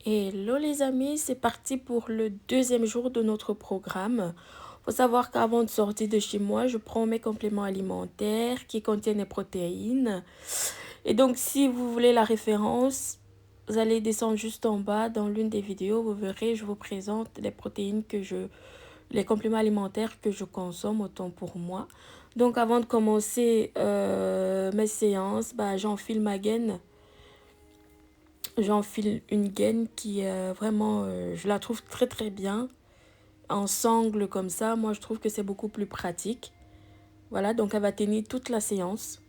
Hello les amis, c'est parti pour le deuxième jour de notre programme. Faut savoir qu'avant de sortir de chez moi, je prends mes compléments alimentaires qui contiennent des protéines. Et donc si vous voulez la référence, vous allez descendre juste en bas dans l'une des vidéos, vous verrez, je vous présente les protéines les compléments alimentaires que je consomme autant pour moi. Donc avant de commencer mes séances, j'enfile ma gaine. J'enfile une gaine qui est vraiment, je la trouve très très bien. En sangle comme ça, moi je trouve que c'est beaucoup plus pratique. Voilà, donc elle va tenir toute la séance.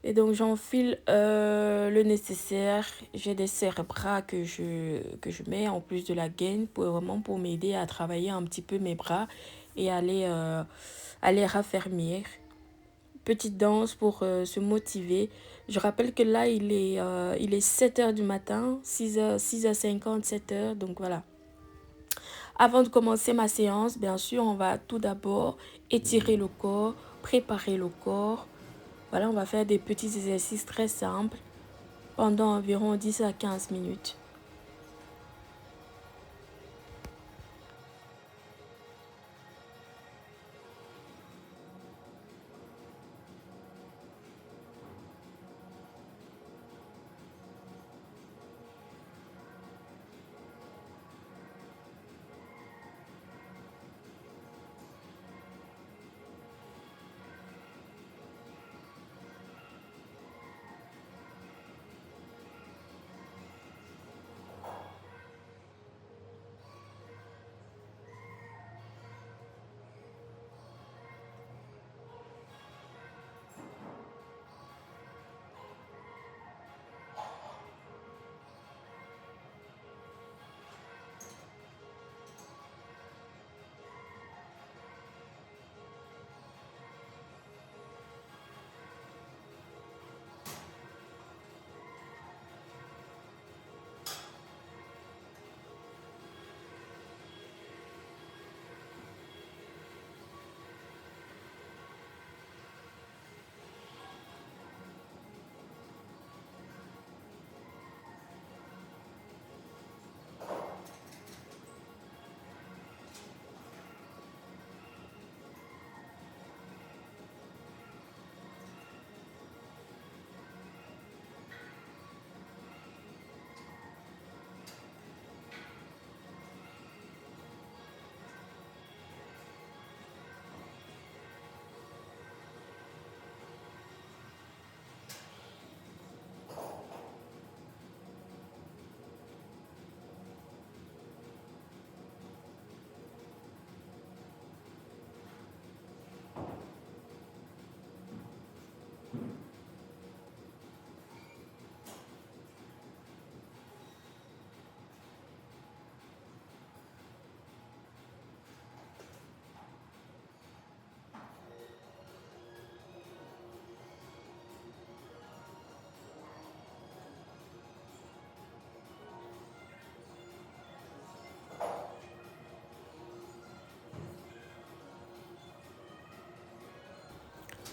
Et donc j'enfile le nécessaire. J'ai des serre-bras que je mets en plus de la gaine pour m'aider à travailler un petit peu mes bras et à les raffermir. Petite danse pour se motiver. Je rappelle que là, il est 7h du matin, 6h50, 7h. Donc voilà. Avant de commencer ma séance, bien sûr, on va tout d'abord étirer le corps, préparer le corps. Voilà, on va faire des petits exercices très simples pendant environ 10 à 15 minutes.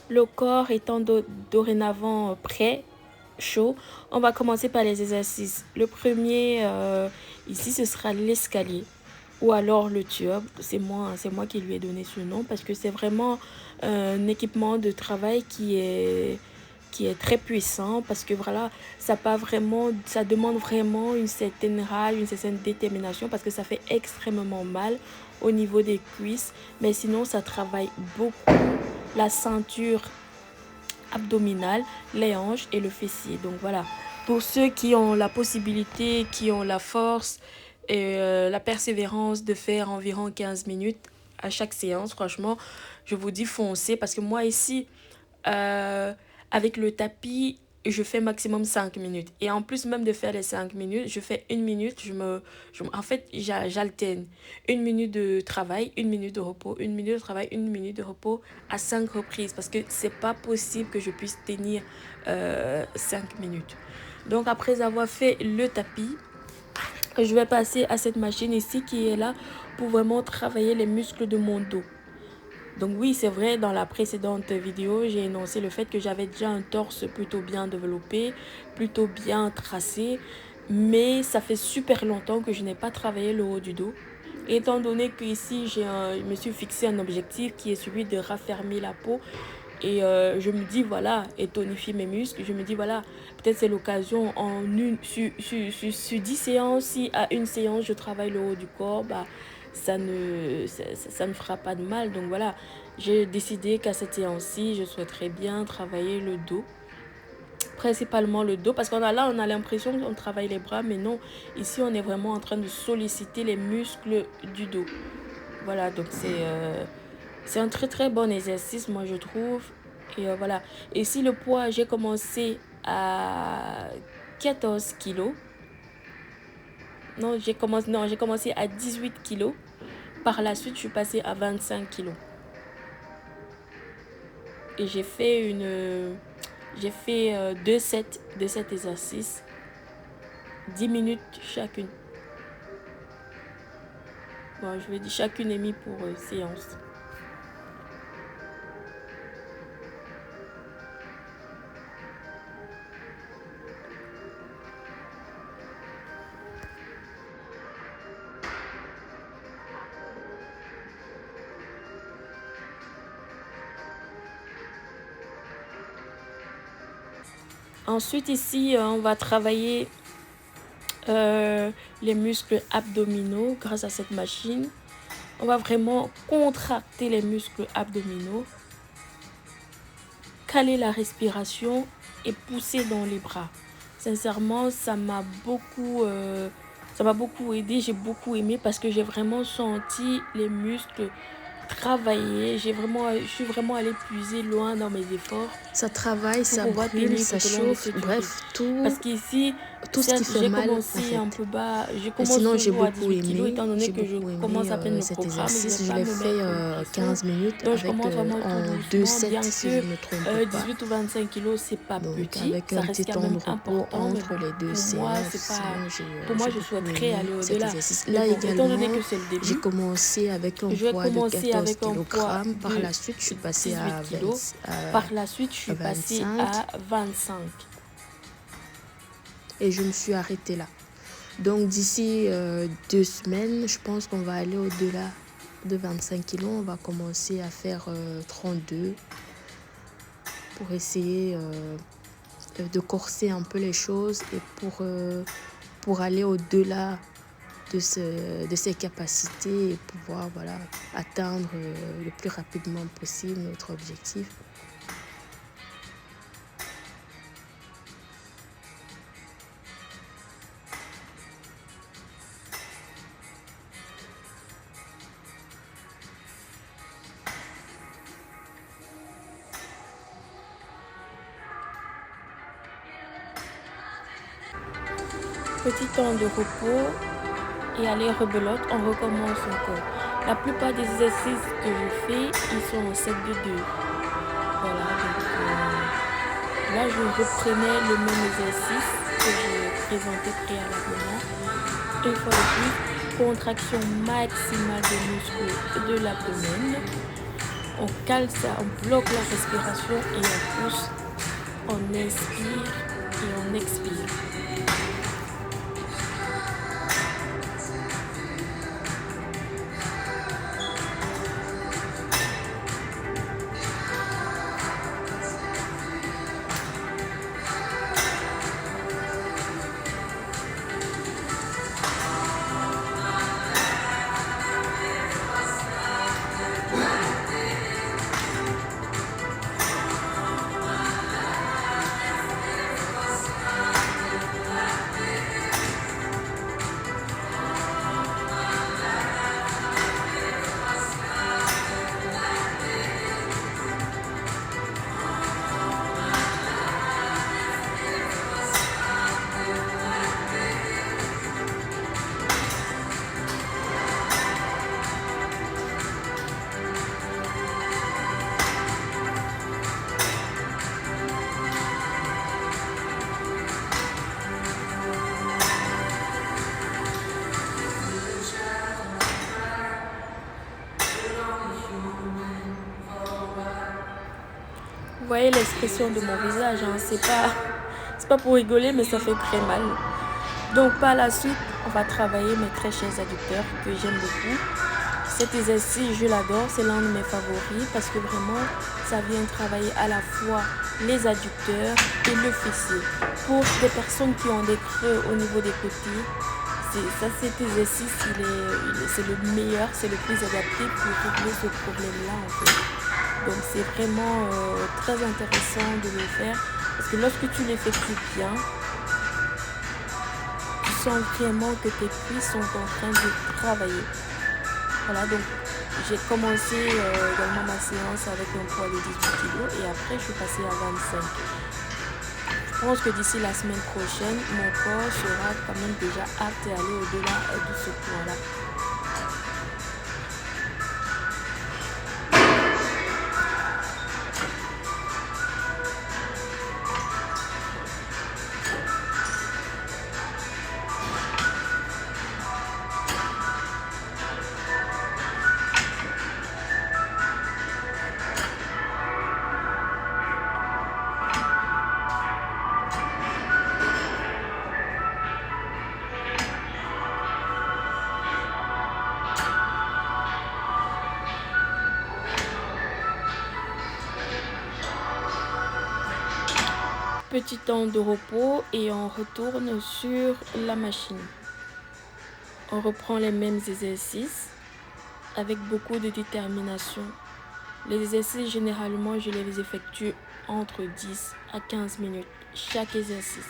Le corps étant dorénavant prêt, chaud, on va commencer par les exercices. Le premier, ici, ce sera l'escalier ou alors le tube. C'est moi qui lui ai donné ce nom parce que c'est vraiment un équipement de travail qui est très puissant parce que voilà, ça demande vraiment une certaine rage, une certaine détermination parce que ça fait extrêmement mal au niveau des cuisses, mais sinon ça travaille beaucoup la ceinture abdominale, les hanches et le fessier. Donc voilà, pour ceux qui ont la possibilité, qui ont la force et la persévérance de faire environ 15 minutes à chaque séance, franchement, je vous dis foncez parce que moi ici, euh, avec le tapis, je fais maximum 5 minutes. Et en plus même de faire les 5 minutes, je fais une minute, en fait, j'alterne. Une minute de travail, une minute de repos, une minute de travail, une minute de repos à 5 reprises. Parce que c'est pas possible que je puisse tenir 5 minutes. Donc après avoir fait le tapis, je vais passer à cette machine ici qui est là pour vraiment travailler les muscles de mon dos. Donc oui, c'est vrai, dans la précédente vidéo, j'ai énoncé le fait que j'avais déjà un torse plutôt bien développé, plutôt bien tracé, mais ça fait super longtemps que je n'ai pas travaillé le haut du dos. Étant donné que ici, je me suis fixé un objectif qui est celui de raffermir la peau, et je me dis, voilà, et tonifier mes muscles, je me dis, voilà, peut-être c'est l'occasion sur 10 séances, si à une séance je travaille le haut du corps, bah, ça ne fera pas de mal. Donc voilà, j'ai décidé qu'à cette séance-ci, je souhaiterais bien travailler le dos. Principalement le dos, parce qu'on a là, on a l'impression qu'on travaille les bras, mais non, ici on est vraiment en train de solliciter les muscles du dos. Voilà, donc c'est un très très bon exercice, moi je trouve. Et voilà. Et si le poids, j'ai commencé à 14 kilos. Non, j'ai commencé à 18 kilos. Par la suite, je suis passée à 25 kilos. Et j'ai fait deux sets exercices. 10 minutes chacune. Bon, je vais dire chacune est mise pour séance. Ensuite, ici, on va travailler les muscles abdominaux grâce à cette machine. On va vraiment contracter les muscles abdominaux, caler la respiration et pousser dans les bras. Sincèrement, ça m'a beaucoup aidé, j'ai beaucoup aimé parce que j'ai vraiment senti les muscles travailler. Je suis vraiment allée puiser loin dans mes efforts. Ça travaille, ça brûle, ça chauffe, bref, tout. Parce qu'ici, tout ce qui fait mal, en fait. un peu bas. Je Mais commence sinon, j'ai toujours à beaucoup 18 aimé. kilos, étant donné J'ai que je beaucoup commence à peine aimé le cet programme. exercice. Je Je vais l'ai pas me fait mettre 15 minutes donc, avec en 2 sets, si je ne me trompe pas. 18 ou 25 kilos, c'est pas Donc, petit. avec Ça un reste petit quand temps de même repos important. entre les deux Pour moi, séances. c'est pas. Sinon, Pour moi, je beaucoup souhaiterais aimé aller cet au-delà. exercice. Mais Là bon, étant donné également, que c'est le j'ai début, commencé avec un je vais poids de commencer 14 avec un poids kg. Par de la suite, je suis passée 18 à kilos. Par la suite, je suis passée 25. à 25. Et je me suis arrêtée là. Donc d'ici 2 semaines, je pense qu'on va aller au-delà de 25 kilos. On va commencer à faire 32 pour essayer de corser un peu les choses et pour aller au-delà de ces capacités et pouvoir atteindre le plus rapidement possible notre objectif. Petit temps de repos et aller rebelote, on recommence encore. La plupart des exercices que je fais, ils sont en 7 de 2. Voilà, donc là je reprenais le même exercice que j'ai présenté préalablement. Une fois de plus, contraction maximale des muscles de l'abdomen. On cale ça, on bloque la respiration et on pousse, on inspire et on expire. Vous voyez l'expression de mon visage, hein? C'est pas pour rigoler, mais ça fait très mal. Donc par la suite, on va travailler mes très chers adducteurs que j'aime beaucoup. Cet exercice, je l'adore, c'est l'un de mes favoris parce que vraiment, ça vient travailler à la fois les adducteurs et le fessier. Pour des personnes qui ont des creux au niveau des côtés, cet exercice, c'est le meilleur, c'est le plus adapté pour régler ce problème-là en fait. Donc c'est vraiment très intéressant de le faire parce que lorsque tu l'effectues bien, tu sens vraiment que tes cuisses sont en train de travailler. Voilà, donc j'ai commencé également ma séance avec un poids de 18 kg et après je suis passée à 25. Je pense que d'ici la semaine prochaine, mon corps sera quand même déjà apte à aller au-delà de ce poids-là. Petit temps de repos et on retourne sur la machine. On reprend les mêmes exercices avec beaucoup de détermination. Les exercices, généralement, je les effectue entre 10 à 15 minutes chaque exercice.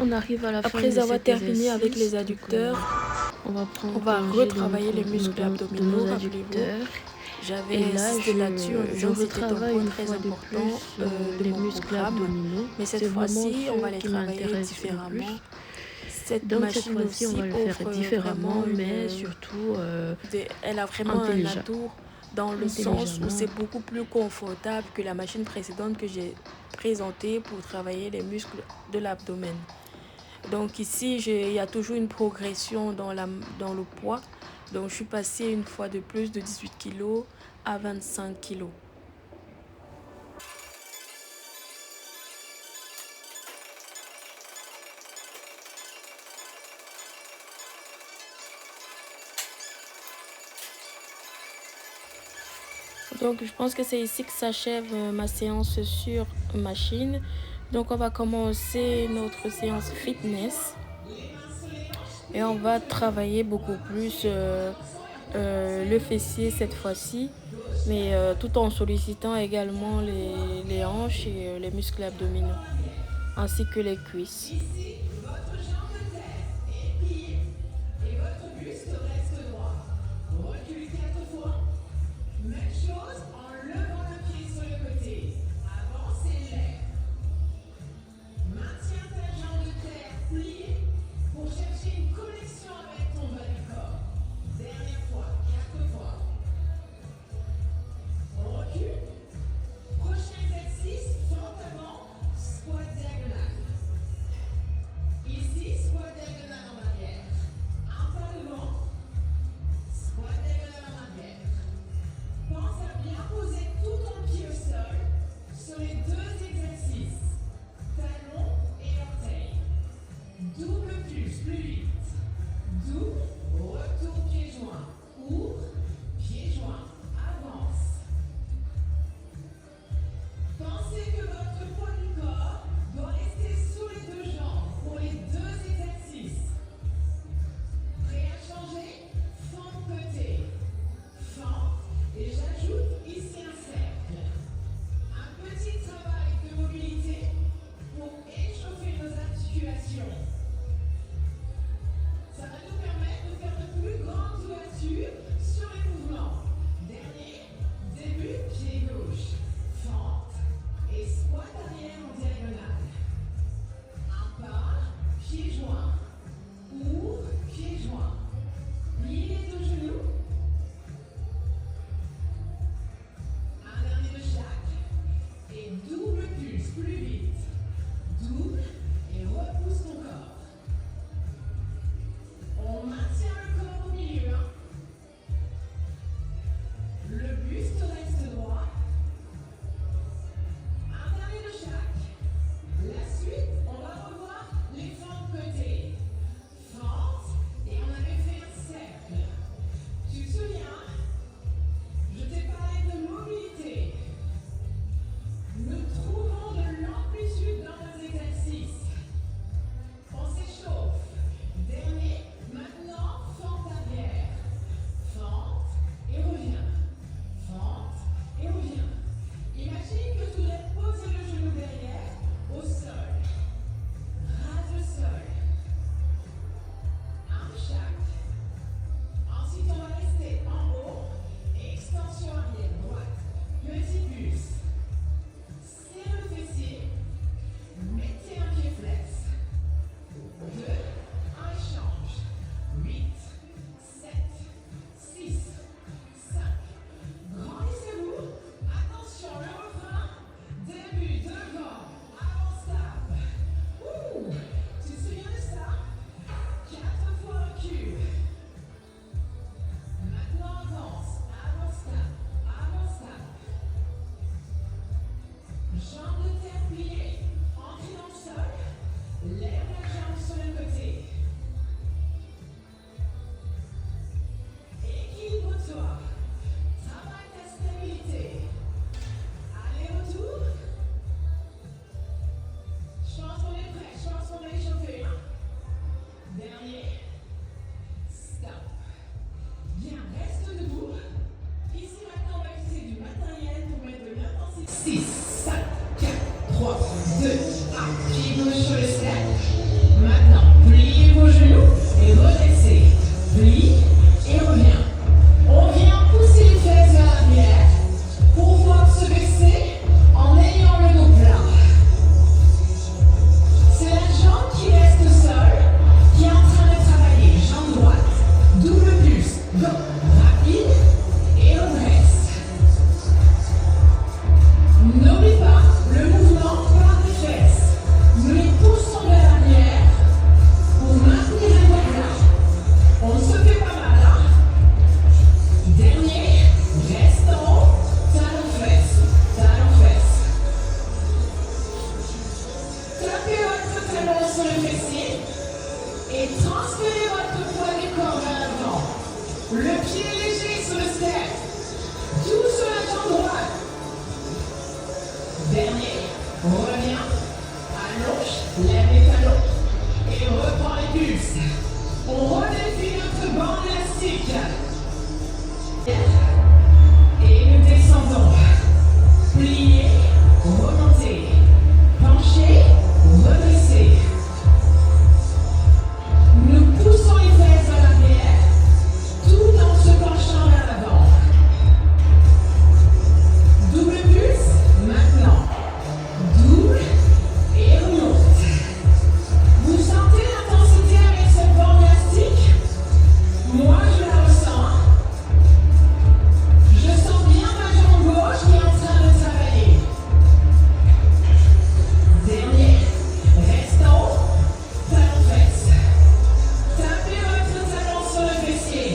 On arrive à la fin Après avoir terminé avec les adducteurs, on va retravailler les muscles abdominaux. Rappelez-vous, j'avais insisté là-dessus en disant que c'était un point très important de mon programme. Mais cette fois-ci, on va les travailler différemment. Cette machine aussi, on va le faire différemment, mais surtout, elle a vraiment un atout dans le sens où c'est beaucoup plus confortable que la machine précédente que j'ai présentée pour travailler les muscles de l'abdomen. Donc ici, il y a toujours une progression dans le poids. Donc je suis passée une fois de plus de 18 kg à 25 kg. Donc je pense que c'est ici que s'achève ma séance sur machine. Donc on va commencer notre séance fitness. Et on va travailler beaucoup plus le fessier cette fois-ci. Mais tout en sollicitant également les hanches et les muscles abdominaux. Ainsi que les cuisses. 3, 2, 1. Pied gauche sur le step. Maintenant, pliez vos genoux et redressez. Plie et reviens. On vient pousser les fesses vers l'arrière pour pouvoir se baisser en ayant le dos plat. C'est la jambe qui reste au sol, qui est en train de travailler. Jambe droite, double pulse, go, rapide et redresse. N'oublie pas le mouvement par les fesses. Nous les poussons vers l'arrière pour maintenir un dos plat. On ne se fait pas mal, hein? Dernier, reste en haut, talon fesse, talon fesse. Tapez votre talon sur le fessier et transférez votre poids du corps vers l'avant. Le pied léger sur le step, tout sur la jambe droite. Dernier, on revient, allonge, lève les talons et reprend les pulses. On redéfile notre bande élastique. Et nous descendons. Pliez, remontez. Penchez, redressez. Nous poussons les fesses vers l'arrière tout en se penchant vers l'avant. Double pulse, maintenant. Double et remonte. Vous sentez l'intensité avec cette bande élastique? Moi, je la ressens. Je sens bien ma jambe gauche qui est en train de travailler. Dernier, reste en haut, talon fesse. Tapez votre talon sur le fessier.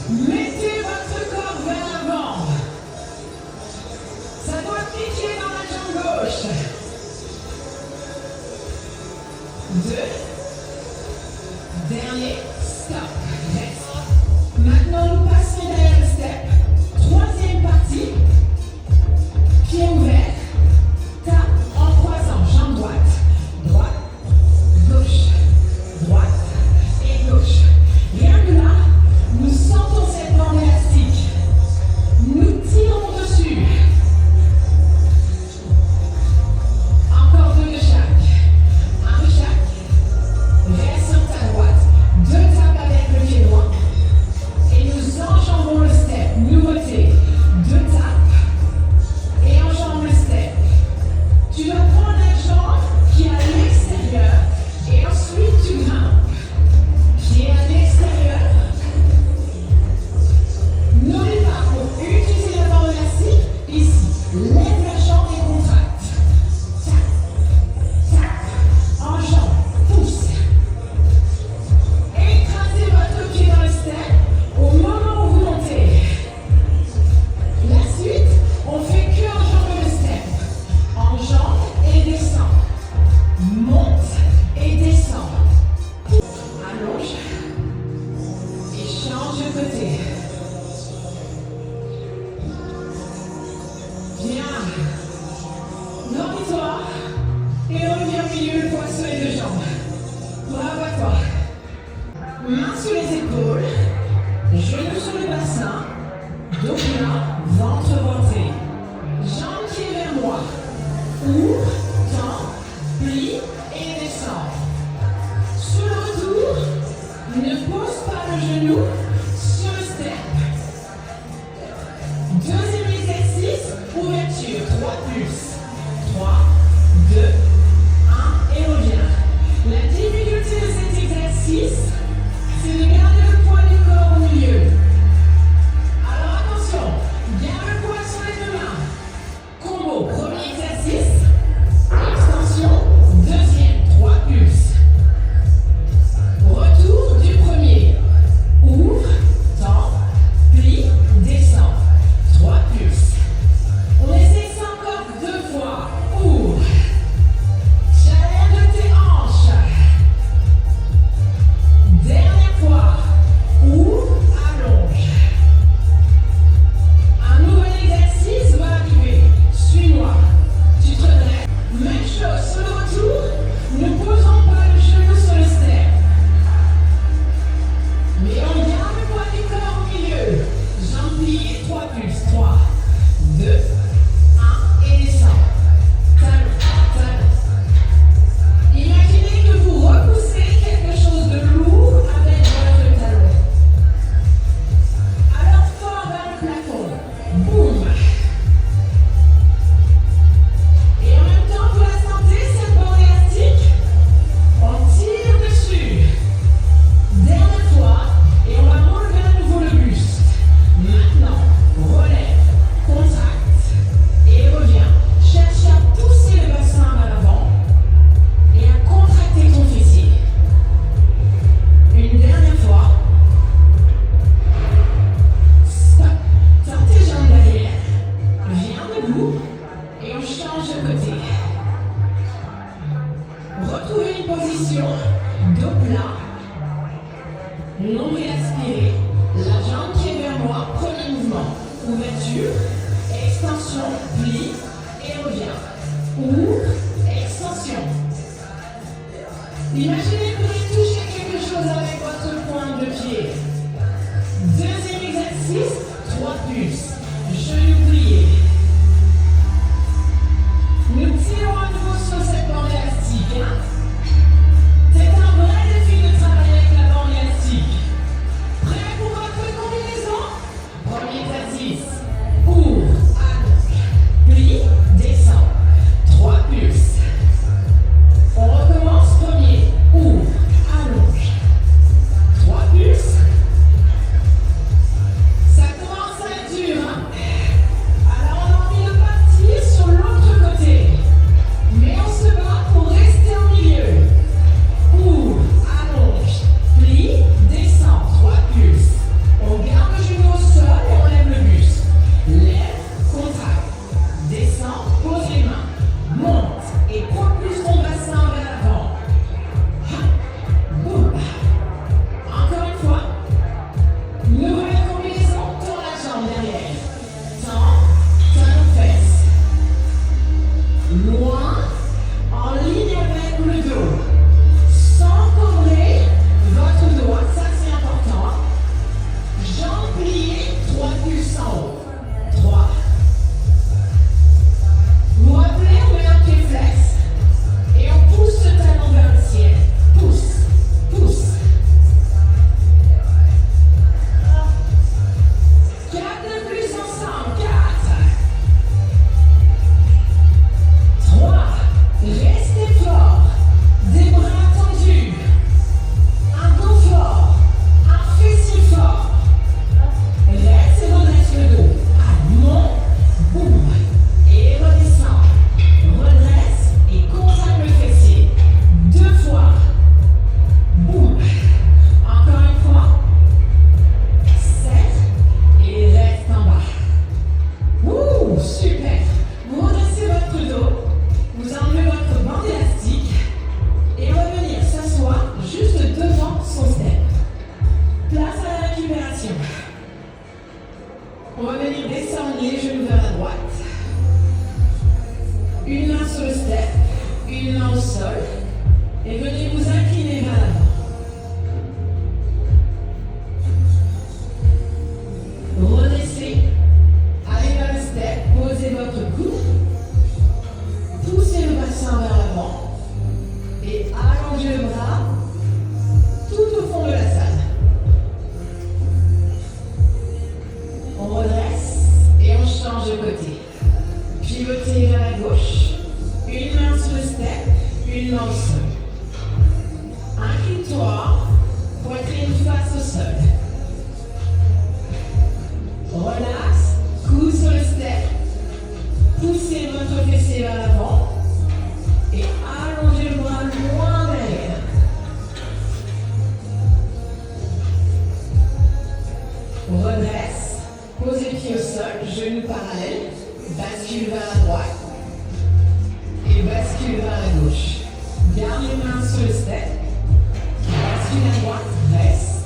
Mettez votre corps vers l'avant. Ça doit piquer dans la jambe gauche. 2. Dernier, stop, reste. Maintenant, nous passons derrière le step. Troisième partie. Pied ouvert. Tape en croisant. Jambe droite. Droite, gauche, droite et gauche. Rien que là, nous sentons cette bande élastique. Nous tirons dessus. Encore 2 de chaque. 1 de chaque. Reste sur ta droite. 2 tapes avec le pied droit. Et nous enjambons le step. Nouveauté. 2 tapes. Et enjambe le step. Tu vas prendre la jambe qui est à l'extérieur. Et ensuite tu grimpes. Pied à l'extérieur. N'oublie pas pour utiliser la bande élastique. Ici. Lève la jambe et contracte. Tac. Tac. Enjambe. Pousse. Écrasez votre pied dans le step au moment où vous montez. La suite, on fait que enjamber le step. Enjambe et descend. Monte et descend. Allonge. Et change de côté. Bien. Nourris-toi. Et reviens au milieu, le poids sur les 2 jambes. Bravo à toi. Mains sur les épaules, genoux sur le bassin, dos plat, ventre ventré. Jambes qui est vers moi. Ouvre, tends, plie et descend. Sur le retour, ne pose pas le genou sur le step. Deuxième exercice, ouverture, 3 pulses. 3, 2, 1 et reviens. La difficulté de cet exercice, c'est de garder le poids du corps au milieu. Alors attention, garde le poids sur les 2 mains. Combo, premier exercice. Extension, deuxième, 3 pulses. Retour du premier. Ouvre, pied vers la gauche. Une main sur le step, une main au sol. Incline-toi, poitrine face au sol. Relax, coude sur le step. Poussez votre fessier vers l'avant et allongez le bras loin derrière. Redresse, posez le pied au sol, genoux parallèles, bascule vers la droite et bascule vers la gauche. Garde les mains sur le step, bascule à droite, reste.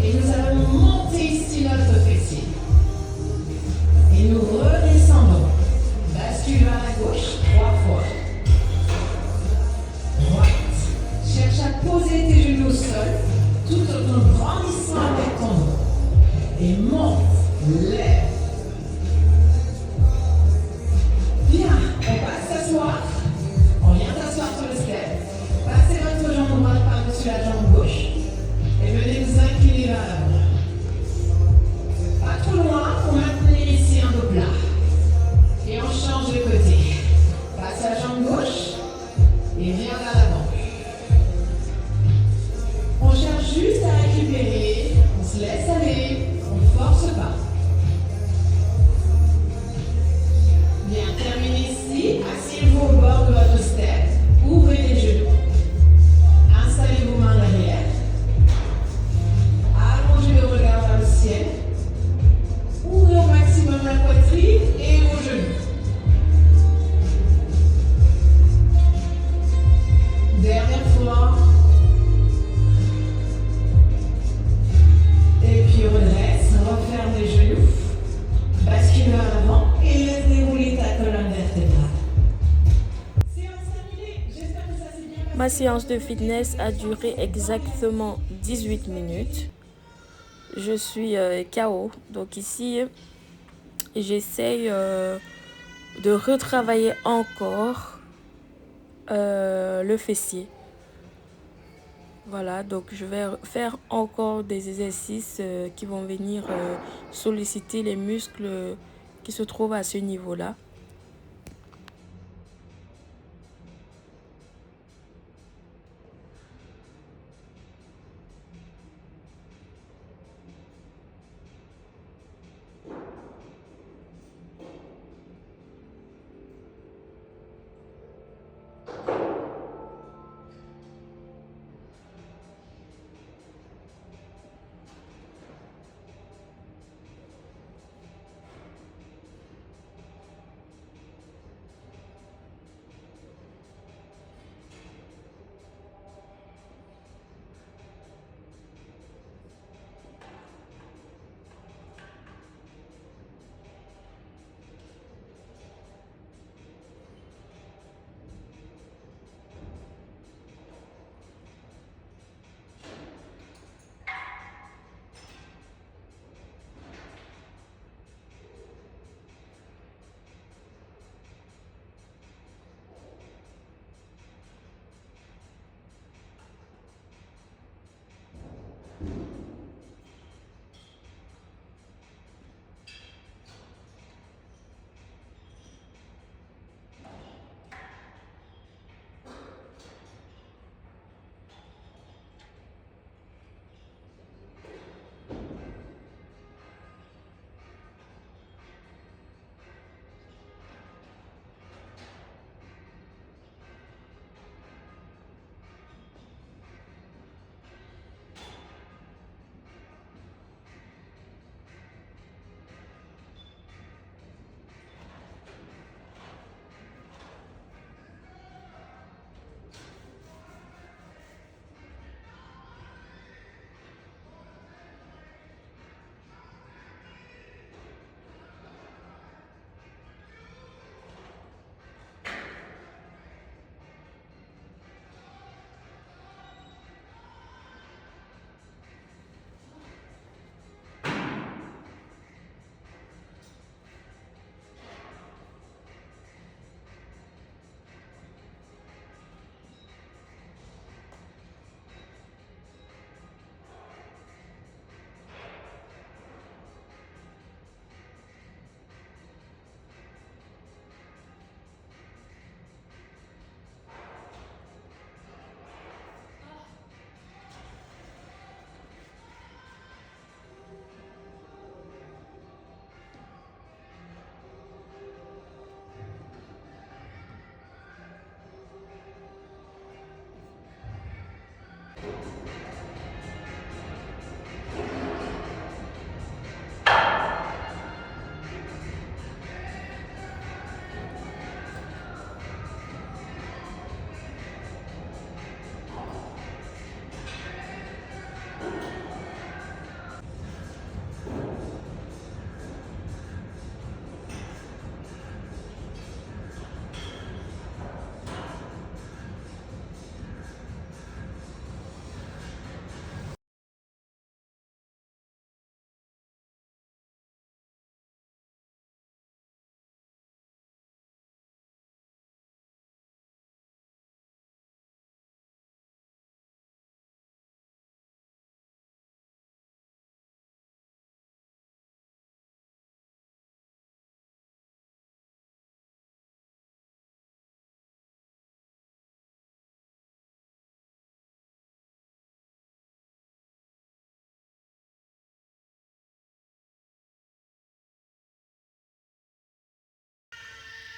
Et nous allons monter ici notre fessier. Et nous redescendons. Bascule vers la gauche, 3 fois. Droite. Cherche à poser tes genoux au sol, tout en grandissant avec ton dos. Et monte, lève. Bien, on passe s'asseoir. On vient s'asseoir sur le step. Passez votre jambe droite par-dessus la jambe gauche. Et venez vous incliner vers l'avant. Pas trop loin pour maintenir ici un dos plat. Et on change de côté. Passe la jambe gauche et viens vers l'avant. On cherche juste à récupérer. On se laisse aller. On ne force pas. Bien, terminez ici. Asseyez-vous au bord de votre step. Ouvrez les genoux. Installez vos mains derrière. Allongez le regard vers le ciel. Ouvrez au maximum la poitrine et vos genoux. Dernière fois. Et puis redresse, referme les genoux. Bascule vers l'avant et laisse dérouler ta colonne vertébrale. Séance terminée. J'espère que ça s'est bien passé. Ma séance de fitness a duré exactement 18 minutes. Je suis KO. Donc ici, j'essaye de retravailler encore le fessier. Voilà, donc je vais faire encore des exercices qui vont venir solliciter les muscles qui se trouvent à ce niveau-là.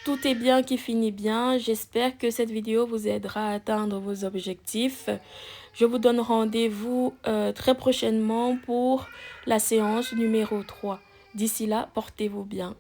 tout est bien qui finit bien. J'espère que cette vidéo vous aidera à atteindre vos objectifs. Je vous donne rendez-vous très prochainement pour la séance numéro 3. D'ici là, portez-vous bien.